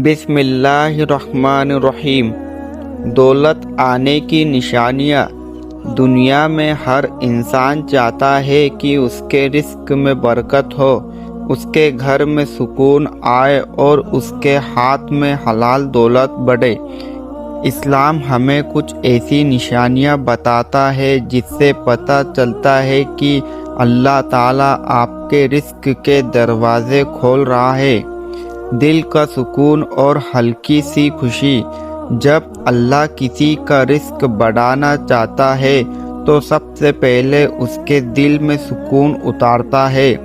بسم اللہ الرحمن الرحیم۔ دولت آنے کی نشانیاں۔ دنیا میں ہر انسان چاہتا ہے کہ اس کے رزق میں برکت ہو، اس کے گھر میں سکون آئے اور اس کے ہاتھ میں حلال دولت بڑھے۔ اسلام ہمیں کچھ ایسی نشانیاں بتاتا ہے جس سے پتہ چلتا ہے کہ اللہ تعالیٰ آپ کے رزق کے دروازے کھول رہا ہے۔ دل کا سکون اور ہلکی سی خوشی۔ جب اللہ کسی کا رزق بڑھانا چاہتا ہے تو سب سے پہلے اس کے دل میں سکون اتارتا ہے،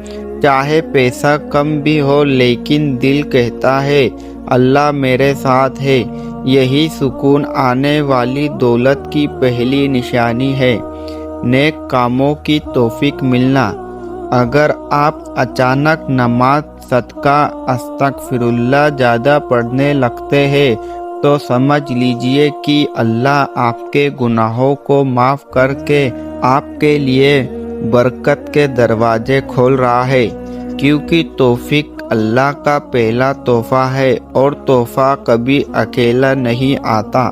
چاہے پیسہ کم بھی ہو لیکن دل کہتا ہے اللہ میرے ساتھ ہے۔ یہی سکون آنے والی دولت کی پہلی نشانی ہے۔ نیک کاموں کی توفیق ملنا۔ اگر آپ اچانک نماز، صدقہ، استغفر اللہ زیادہ پڑھنے لگتے ہیں تو سمجھ لیجئے کہ اللہ آپ کے گناہوں کو معاف کر کے آپ کے لیے برکت کے دروازے کھول رہا ہے، کیونکہ توفیق اللہ کا پہلا تحفہ ہے اور تحفہ کبھی اکیلا نہیں آتا۔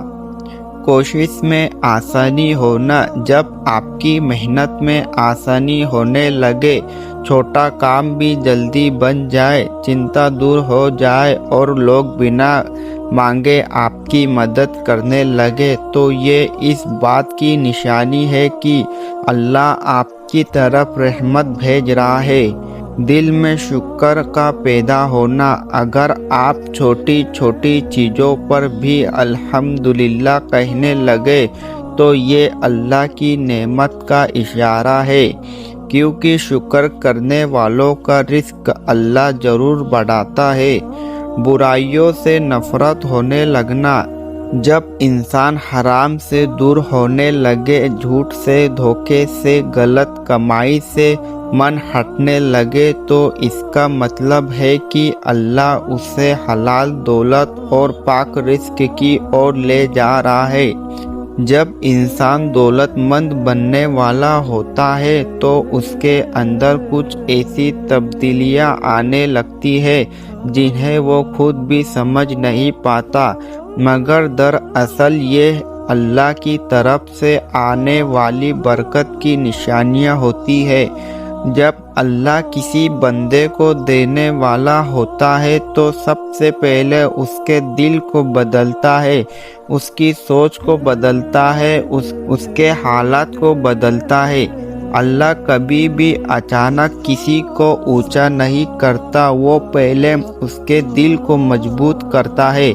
کوشش میں آسانی ہونا۔ جب آپ کی محنت میں آسانی ہونے لگے، چھوٹا کام بھی جلدی بن جائے، چنتا دور ہو جائے اور لوگ بنا مانگے آپ کی مدد کرنے لگے تو یہ اس بات کی نشانی ہے کہ اللہ آپ کی طرف رحمت بھیج رہا ہے۔ دل میں شکر کا پیدا ہونا۔ اگر آپ چھوٹی چھوٹی چیزوں پر بھی الحمدللہ کہنے لگے تو یہ اللہ کی نعمت کا اشارہ ہے، کیونکہ شکر کرنے والوں کا رزق اللہ ضرور بڑھاتا ہے۔ برائیوں سے نفرت ہونے لگنا۔ جب انسان حرام سے دور ہونے لگے، جھوٹ سے، دھوکے سے، غلط کمائی سے من ہٹنے لگے تو اس کا مطلب ہے کہ اللہ اسے حلال دولت اور پاک رزق کی اور لے جا رہا ہے۔ جب انسان دولت مند بننے والا ہوتا ہے تو اس کے اندر کچھ ایسی تبدیلیاں آنے لگتی ہیں جنہیں وہ خود بھی سمجھ نہیں پاتا، مگر دراصل یہ اللہ کی طرف سے آنے والی برکت کی نشانیاں ہوتی ہے۔ جب اللہ کسی بندے کو دینے والا ہوتا ہے تو سب سے پہلے اس کے دل کو بدلتا ہے، اس کی سوچ کو بدلتا ہے، اس کے حالات کو بدلتا ہے۔ اللہ کبھی بھی اچانک کسی کو اونچا نہیں کرتا، وہ پہلے اس کے دل کو مضبوط کرتا ہے،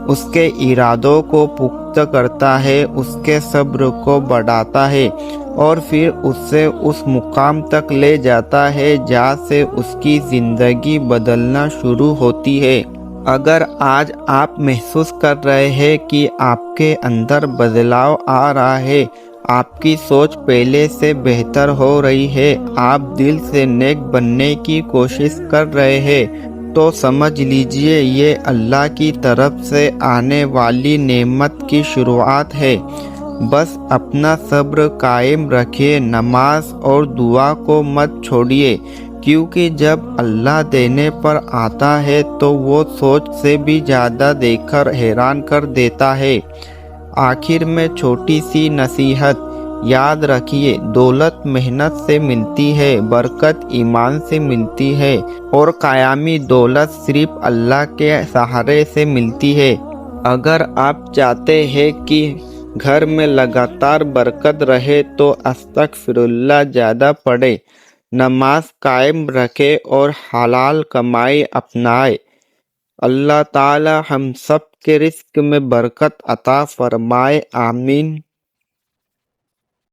اس کے ارادوں کو پختہ کرتا ہے، اس کے صبر کو بڑھاتا ہے اور پھر اسے اس مقام تک لے جاتا ہے جہاں سے اس کی زندگی بدلنا شروع ہوتی ہے۔ اگر آج آپ محسوس کر رہے ہیں کہ آپ کے اندر بدلاؤ آ رہا ہے، آپ کی سوچ پہلے سے بہتر ہو رہی ہے، آپ دل سے نیک بننے کی کوشش کر رہے ہیں، تو سمجھ لیجئے یہ اللہ کی طرف سے آنے والی نعمت کی شروعات ہے۔ بس اپنا صبر قائم رکھیے، نماز اور دعا کو مت چھوڑیے، کیونکہ جب اللہ دینے پر آتا ہے تو وہ سوچ سے بھی زیادہ دے کر حیران کر دیتا ہے۔ آخر میں چھوٹی سی نصیحت، یاد رکھیے دولت محنت سے ملتی ہے، برکت ایمان سے ملتی ہے اور قیامی دولت صرف اللہ کے سہارے سے ملتی ہے۔ اگر آپ چاہتے ہیں کہ گھر میں لگاتار برکت رہے تو استغفر اللہ زیادہ پڑھیں، نماز قائم رکھے اور حلال کمائی اپنائے۔ اللہ تعالی ہم سب کے رزق میں برکت عطا فرمائے، آمین۔